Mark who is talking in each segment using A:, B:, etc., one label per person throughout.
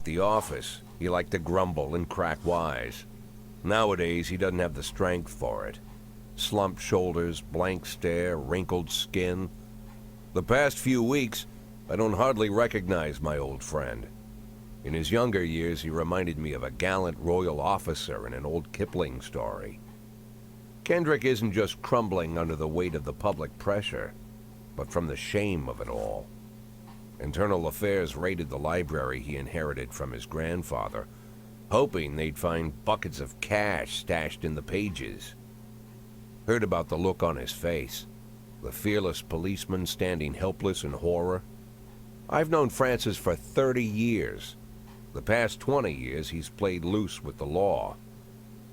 A: At the office, he liked to grumble and crack wise. Nowadays, he doesn't have the strength for it. Slumped shoulders, blank stare, wrinkled skin. The past few weeks, I don't hardly recognize my old friend. In his younger years, he reminded me of a gallant royal officer in an old Kipling story. Kendrick isn't just crumbling under the weight of the public pressure, but from the shame of it all. Internal Affairs raided the library he inherited from his grandfather, hoping they'd find buckets of cash stashed in the pages. Heard about the look on his face, the fearless policeman standing helpless in horror. I've known Francis for 30 years. The past 20 years he's played loose with the law.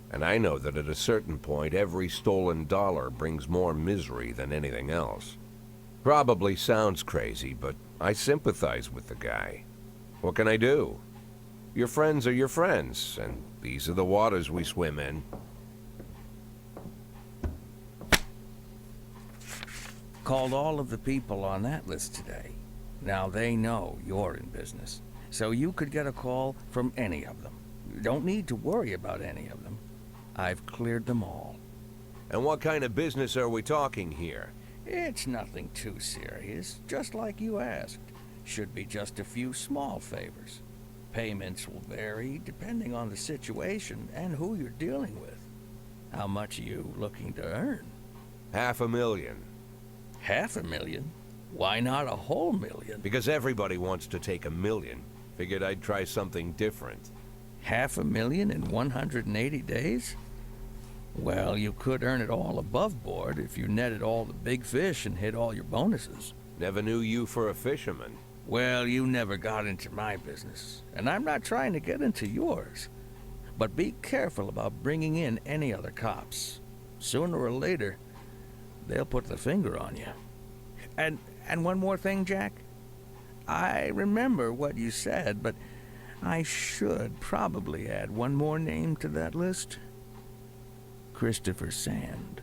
A: And I know that at a certain point every stolen dollar brings more misery than anything else. Probably sounds crazy, but I sympathize with the guy. What can I do? Your friends are your friends, and these are the waters we swim in.
B: Called all of the people on that list today. Now they know you're in business, so you could get a call from any of them. You don't need to worry about any of them. I've cleared them all.
A: And what kind of business are we talking here?
B: It's nothing too serious, just like you asked. Should be just a few small favors. Payments will vary depending on the situation and who you're dealing with. How much are you looking to earn?
A: $500,000.
B: $500,000? Why not a whole million?
A: Because everybody wants to take $1 million. Figured I'd try something different.
B: $500,000 in 180 days? Well, you could earn it all above board if you netted all the big fish and hit all your bonuses.
A: Never knew you for a fisherman.
B: Well, you never got into my business, and I'm not trying to get into yours. But be careful about bringing in any other cops. Sooner or later, they'll put the finger on you. And one more thing, Jack. I remember what you said, but I should probably add one more name to that list. Christopher Sand.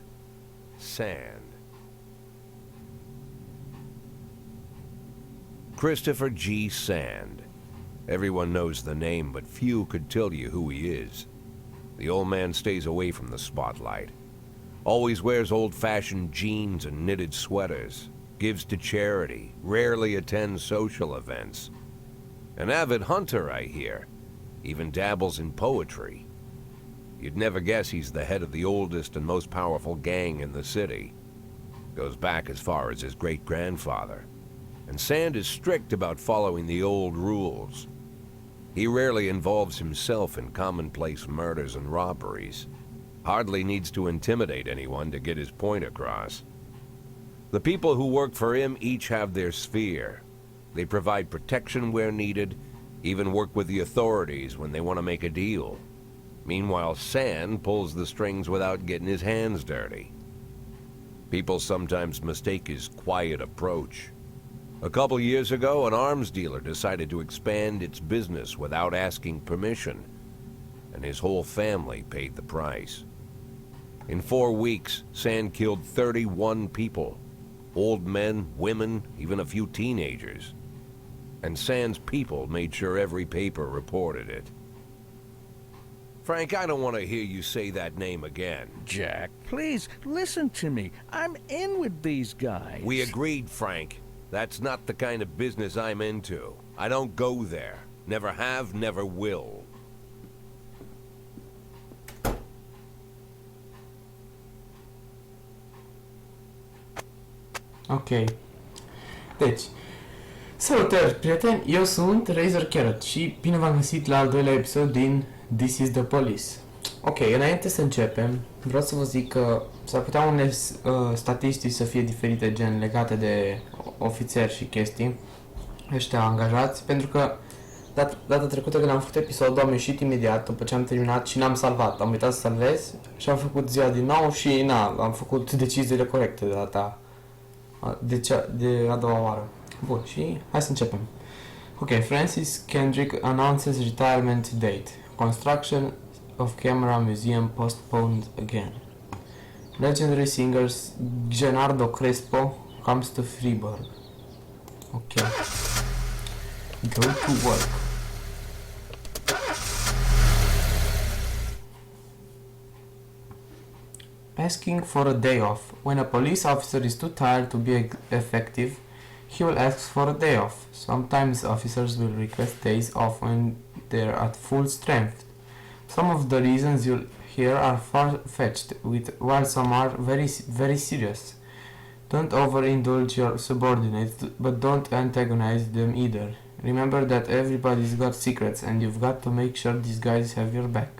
A: Sand. Christopher G. Sand. Everyone knows the name, but few could tell you who he is. The old man stays away from the spotlight. Always wears old-fashioned jeans and knitted sweaters. Gives to charity. Rarely attends social events. An avid hunter, I hear. Even dabbles in poetry. You'd never guess he's the head of the oldest and most powerful gang in the city. Goes back as far as his great-grandfather. And Sand is strict about following the old rules. He rarely involves himself in commonplace murders and robberies. Hardly needs to intimidate anyone to get his point across. The people who work for him each have their sphere. They provide protection where needed, even work with the authorities when they want to make a deal. Meanwhile, Sand pulls the strings without getting his hands dirty. People sometimes mistake his quiet approach. A couple years ago, an arms dealer decided to expand its business without asking permission, and his whole family paid the price. In 4 weeks, Sand killed 31 people. Old men, women, even a few teenagers. And Sand's people made sure every paper reported it. Frank, I don't want to hear you say that name again.
B: Jack, please, listen to me. I'm in with these guys.
A: We agreed, Frank. That's not the kind of business I'm into. I don't go there. Never have, never will.
C: Ok. Deci, salutări, prieteni, eu sunt Razor Carrot și bine v-am găsit la al doilea episod din This is the Police. Ok, înainte să începem, vreau să vă zic că s-ar putea unele statistici să fie diferite, gen legate de ofițeri și chestii, ăștia angajați, pentru că data trecută când am făcut episodul am ieșit imediat după ce am terminat și n-am salvat. Am uitat să salvez și am făcut ziua din nou și am făcut deciziile corecte de data de a doua oară. Bun, și hai să începem. Ok, Francis Kendrick announces retirement date. Construction of camera museum postponed again. Legendary singer Gennaro Crespo comes to Freeburg. Ok. Go to work. Asking for a day off. When a police officer is too tired to be effective, he will ask for a day off. Sometimes officers will request days off when they're at full strength. Some of the reasons you'll hear are far-fetched, while some are very, very serious. Don't overindulge your subordinates, but don't antagonize them either. Remember that everybody's got secrets, and you've got to make sure these guys have your back.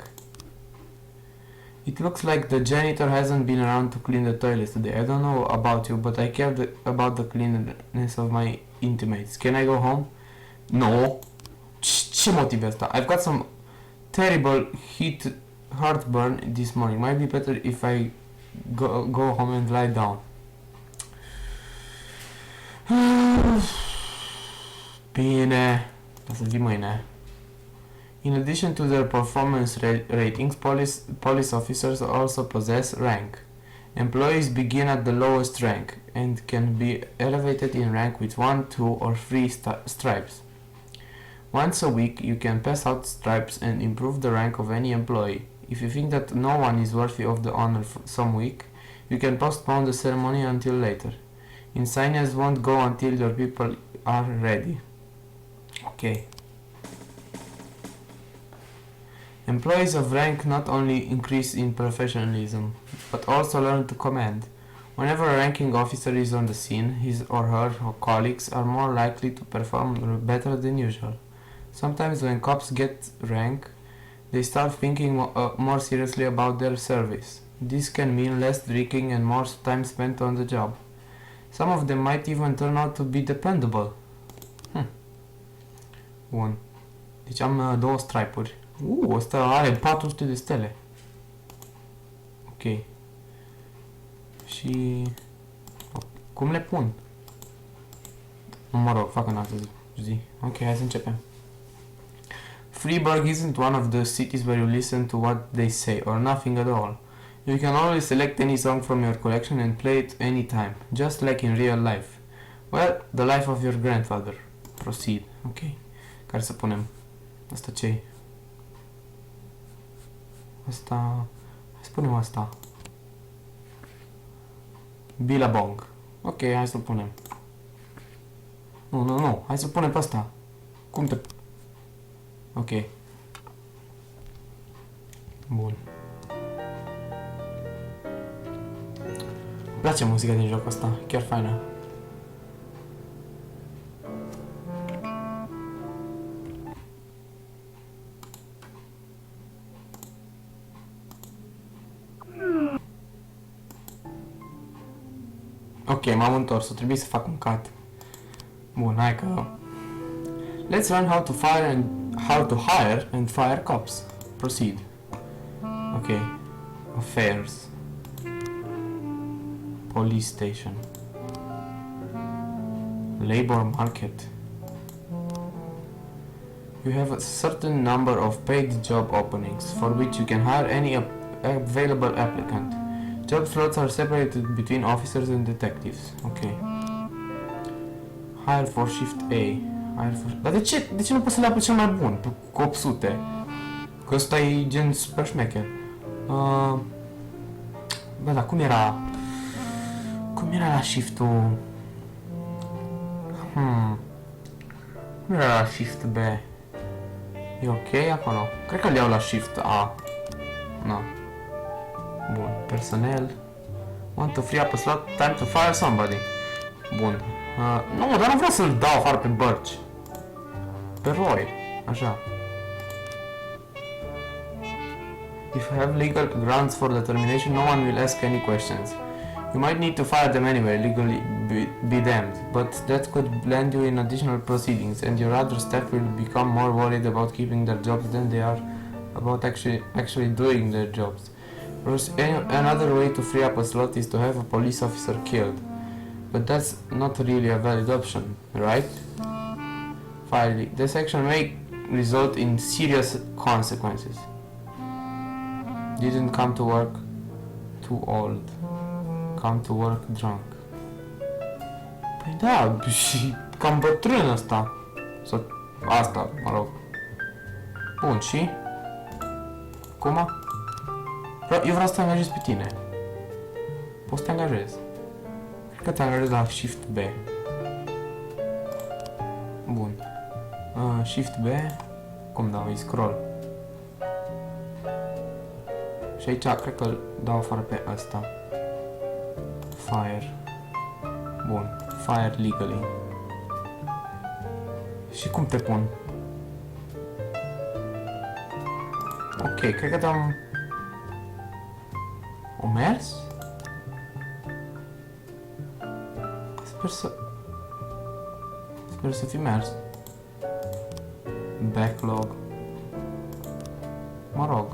C: It looks like the janitor hasn't been around to clean the toilets today. I don't know about you, but I care about the cleanliness of my intimates. Can I go home? No. Ce motiv e asta? I've got some terrible heartburn this morning. Might be better if I go home and lie down. Bine. O să vii mâine. In addition to their performance ratings, police officers also possess rank. Employees begin at the lowest rank and can be elevated in rank with 1, 2, or 3 stripes. Once a week, you can pass out stripes and improve the rank of any employee. If you think that no one is worthy of the honor some week, you can postpone the ceremony until later. Insignias won't go until your people are ready. Okay. Employees of rank not only increase in professionalism, but also learn to command. Whenever a ranking officer is on the scene, his or her colleagues are more likely to perform better than usual. Sometimes when cops get rank, they start thinking more seriously about their service. This can mean less drinking and more time spent on the job. Some of them might even turn out to be dependable. Bun. Deci am 2 stripe-uri. Ăsta are 400 de stele. Ok. Și... cum le pun? Mă rog, fac în altă zi. Ok, hai să începem. Freeburg isn't one of the cities where you listen to what they say, or nothing at all. You can always select any song from your collection and play it anytime, just like in real life. Well, the life of your grandfather. Proceed. Ok. Care să punem? Asta ce-i? Asta... hai să punem asta. Billabong. Ok, hai să punem. Nu. Hai să punem pe asta. Cum te... ok. Bun. Îmi place muzica din jocul ăsta. Chiar faină. Ok, m-am întors, o trebuie să fac un cut. Bun, hai că... Let's learn how to hire and fire cops. Proceed. Ok. Affairs. Police station. Labor market. You have a certain number of paid job openings for which you can hire any available applicant. Job slots are separated between officers and detectives. Ok. Hire for shift A. Dar de ce nu poți să le apă cel mai bun? Cu 800. Că ăsta e gen super șmecher. Bă, dar cum era... cum era la shift-ul... cum era la shift B? E ok acolo? Cred că le iau la shift A. No. Bun, personnel. Want to free up a slot, time to fire somebody. Bun. Nu, dar nu vreau să-l dau afară pe bărci. Pe Roy. Așa. If you have legal grounds for the termination, no one will ask any questions. You might need to fire them anyway, legally be damned, but that could land you in additional proceedings, and your other staff will become more worried about keeping their jobs than they are about actually doing their jobs. Another way to free up a slot is to have a police officer killed, but that's not really a valid option, right? Finally, this action may result in serious consequences. Didn't come to work, too old. Come to work drunk. Păi da, și cam bătrân ăsta. Sau asta, mă rog. Bun, și? Acum? Eu vreau să te mergeți pe tine. Poți să te angajezi. Cred că te angajezi la Shift B. Bun. Shift B. Cum dau? Îi scroll. Și aici cred că îl dau afară pe ăsta. Fire. Bun. Fire legally. Și cum te pun? Ok, cred că dăm... O mers? Sper să fi mers. Backlog. Mă rog.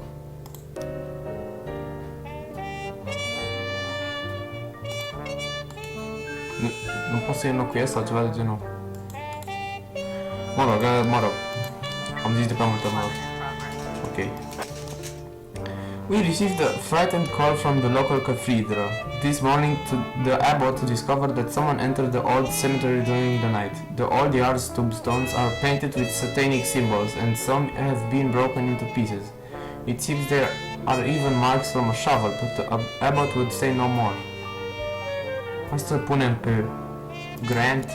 C: Nu pot să-i înlocuiesc sau ceva de genul. Mă rog. Am zis de prea multe ori. Ok. We received a frightened call from the local cathedral this morning to the abbot discovered that someone entered the old cemetery during the night. The old yard's tombstones are painted with satanic symbols and some have been broken into pieces. It seems there are even marks from a shovel, but the abbot would say no more. Hai să punem pe Grant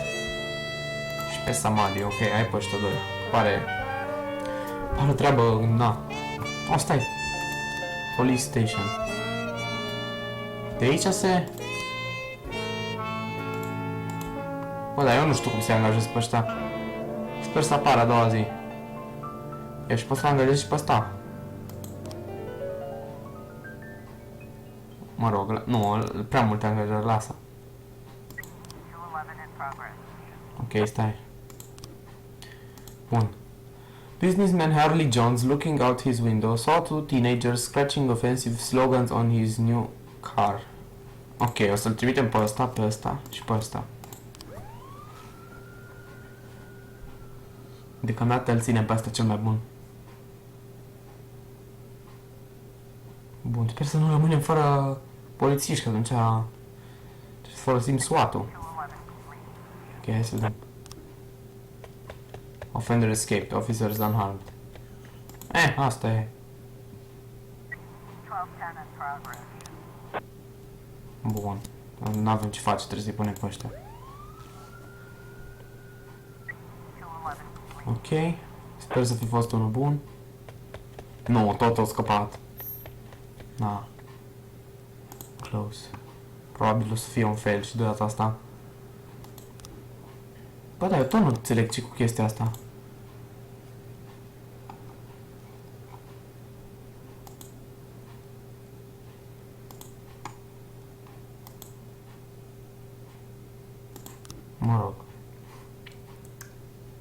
C: și pe Samadhi, ok, ai pe ăștia doi. Pare treabă, na. O, stai. Police station. De aici se... Bă, dar eu nu știu cum se angajez pe ăștia. Sper să apară a doua zi. Eu și pot să angajez și pe ăsta. Mă rog, nu, prea multe angajări, lasă. Ok, stai. Bun. Businessman Harley Jones, looking out his window, saw two teenagers scratching offensive slogans on his new car. Ok, o să-l trimitem pe ăsta și pe ăsta. Deocamdată îl ținem pe ăsta cel mai bun. Bun, sper să nu rămânem fără polițiști, că atunci trebuie să folosim SWAT-ul. Ok, hai să vedem. Offender escaped, officers unharmed. Asta e. Bun. N-avem ce face, trebuie să-i punem pe ăștia. Ok. Sper să fi fost unul bun. Nu, tot au scăpat. Na. Close. Probabil o să fie un fail și de data asta. Bă, dar eu tot nu înțeleg ce cu chestia asta. Mă rog.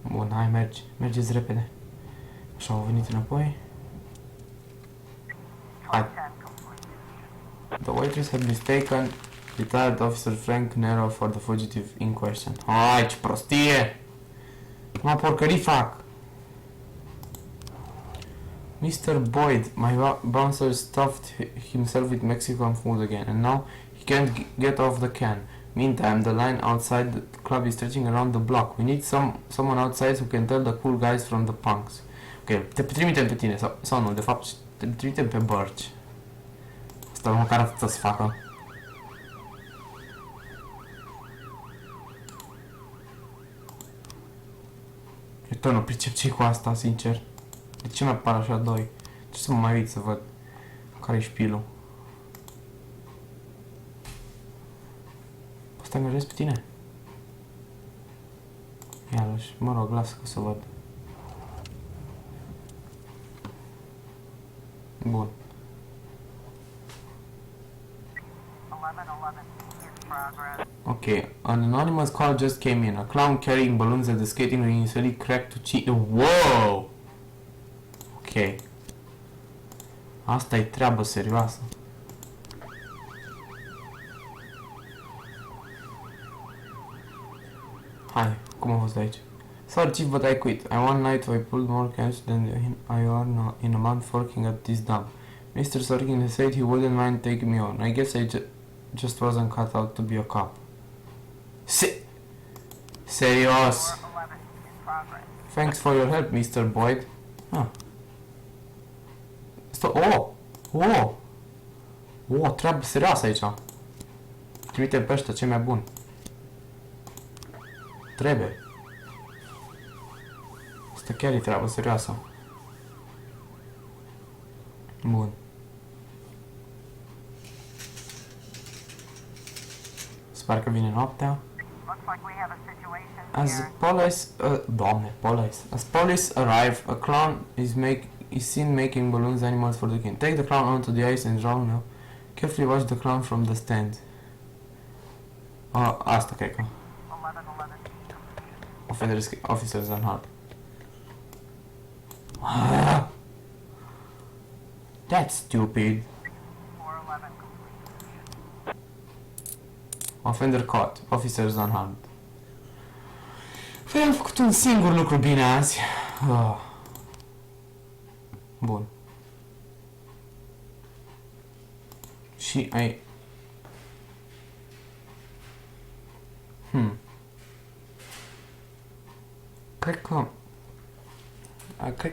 C: Bun, hai, mergeți repede. Așa, au venit înapoi. Hai. The waitress had mistaken retired officer Frank Nero for the fugitive in question. Hai, ce prostie! Mă, porcării fac! Mr. Boyd, my bouncer stuffed himself with Mexican food again, and now he can't get off the can. Meantime, the line outside the club is stretching around the block. We need someone outside who can tell the cool guys from the punks. Ok, te trimitem pe tine, sau nu, de fapt, te trimitem pe Birch. Asta măcar atât să facă. Eu tot nu pricep ce cu asta, sincer. De ce mai apar așa doi? Ce să mă mai uit să văd care-i șpilul? Poți să te angajezi pe tine? Iarăși, mă rog, lasă că să văd. Bun. Okay, an anonymous call just came in. A clown carrying balloons at the skating ring initially cracked to cheat. Whoa! Ok. Asta e treabă serioasă. Hai, cum a fost de aici? Sorry chief, but I quit. One night I pulled more cash than I earn in a month working at this dump. Mr. Sorkin said he wouldn't mind taking me on. I guess I just wasn't cut out to be a cop. Serios. Thanks for your help, Mr. Boyd. Ah. Oh! Treabă serioasă aici. Trimitem pe ăștia, cei mai buni. Trebuie. Asta chiar e treabă serioasă. Bun. Sper că vine noaptea. As police, as police arrive, a clown is seen making balloons animals for the king. Take the clown onto the ice and draw now. Carefully watch the clown from the stand. Asta cred că. Officers on hold. That's stupid. Offender caught. Officers on hold. Păi am făcut un singur lucru bine azi. Bun. Și ai... Cred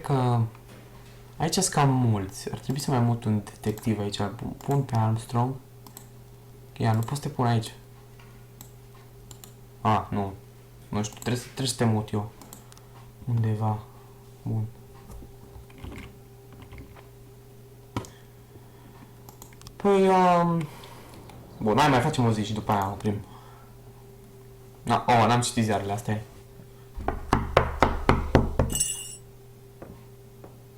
C: că... Aici sunt cam mulți. Ar trebui să mai mut un detectiv aici. Pun pe Armstrong. Ia, nu poți să te pun aici. Nu. Nu știu, trebuie să te mut eu. Undeva. Bun. Păi, bun, mai facem o zi și după aia oprim. N-am citit ziarele, asta e.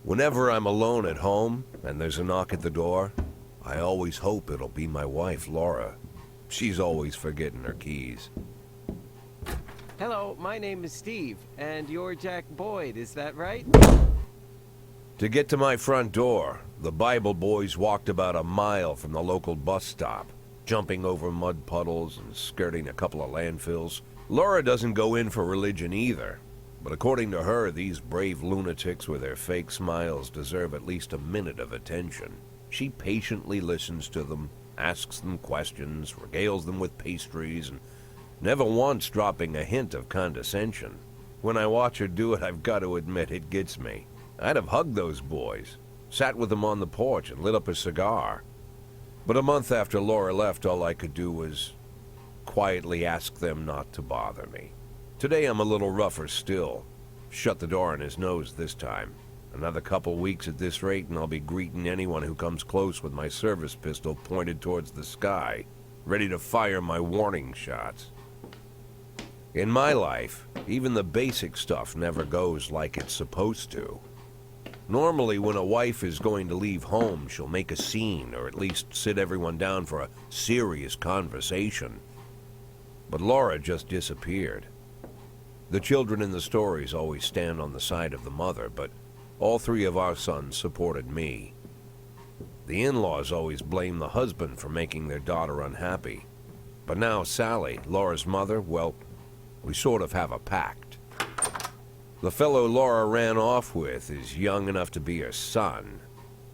A: Whenever I'm alone at home and there's a knock at the door, I always hope it'll be my wife, Laura. She's always forgetting her keys.
D: Hello, my name is Steve, and you're Jack Boyd, is that right?
A: To get to my front door, the Bible boys walked about a mile from the local bus stop, jumping over mud puddles and skirting a couple of landfills. Laura doesn't go in for religion either, but according to her, these brave lunatics with their fake smiles deserve at least a minute of attention. She patiently listens to them, asks them questions, regales them with pastries, and never once dropping a hint of condescension. When I watch her do it, I've got to admit it gets me. I'd have hugged those boys, sat with them on the porch and lit up a cigar. But a month after Laura left, all I could do was quietly ask them not to bother me. Today I'm a little rougher still. Shut the door on his nose this time. Another couple weeks at this rate and I'll be greeting anyone who comes close with my service pistol pointed towards the sky, ready to fire my warning shots. In my life, even the basic stuff never goes like it's supposed to. Normally, when a wife is going to leave home, she'll make a scene, or at least sit everyone down for a serious conversation. But Laura just disappeared. The children in the stories always stand on the side of the mother, but all three of our sons supported me. The in-laws always blame the husband for making their daughter unhappy. But now Sally, Laura's mother, well, we sort of have a pact. The fellow Laura ran off with is young enough to be her son.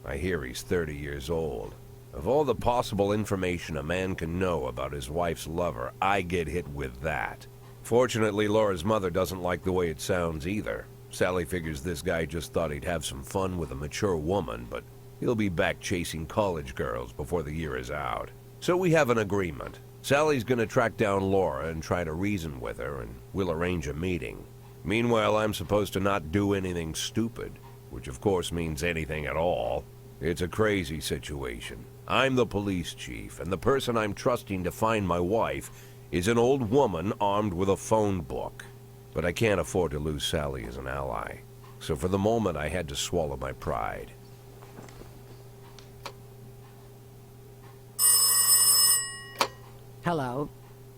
A: I hear he's 30 years old. Of all the possible information a man can know about his wife's lover, I get hit with that. Fortunately, Laura's mother doesn't like the way it sounds either. Sally figures this guy just thought he'd have some fun with a mature woman, but he'll be back chasing college girls before the year is out. So we have an agreement. Sally's gonna track down Laura and try to reason with her, and we'll arrange a meeting. Meanwhile, I'm supposed to not do anything stupid, which of course means anything at all. It's a crazy situation. I'm the police chief, and the person I'm trusting to find my wife is an old woman armed with a phone book. But I can't afford to lose Sally as an ally. So for the moment, I had to swallow my pride.
E: Hello.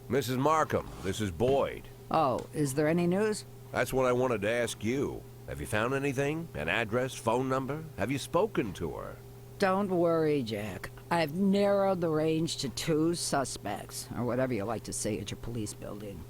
A: Mrs. Markham, this is Boyd.
E: Oh, is there any news?
A: That's what I wanted to ask you. Have you found anything? An address, phone number? Have you spoken to her?
E: Don't worry, Jack. I've narrowed the range to 2 suspects, or whatever you like to say at your police building.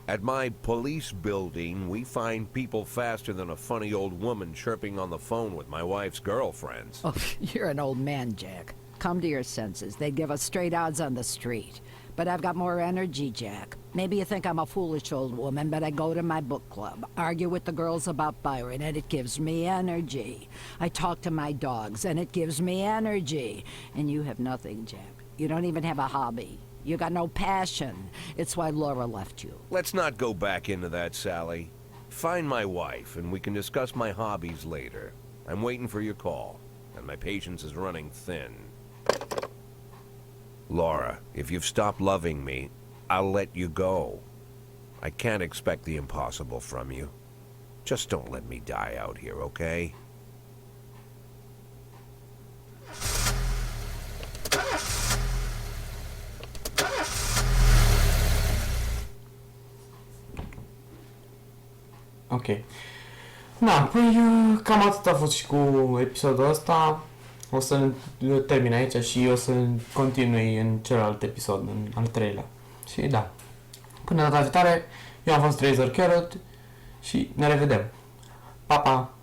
A: At my police building, we find people faster than a funny old woman chirping on the phone with my wife's girlfriends.
E: Oh, you're an old man, Jack. Come to your senses. They'd give us straight odds on the street. But I've got more energy, Jack. Maybe you think I'm a foolish old woman, but I go to my book club, argue with the girls about Byron, and it gives me energy. I talk to my dogs, and it gives me energy. And you have nothing, Jack. You don't even have a hobby. You got no passion. It's why Laura left you.
A: Let's not go back into that, Sally. Find my wife, and we can discuss my hobbies later. I'm waiting for your call, and my patience is running thin. Laura, if you've stopped loving me, I'll let you go. I can't expect the impossible from you. Just don't let me die out here, okay?
C: Ok. Da, păi cam atât a fost și cu episodul ăsta. O să termin aici și o să continui în celălalt episod, în al treilea. Și da, până data viitoare, eu am fost Razor Carrot și ne revedem. Pa, pa!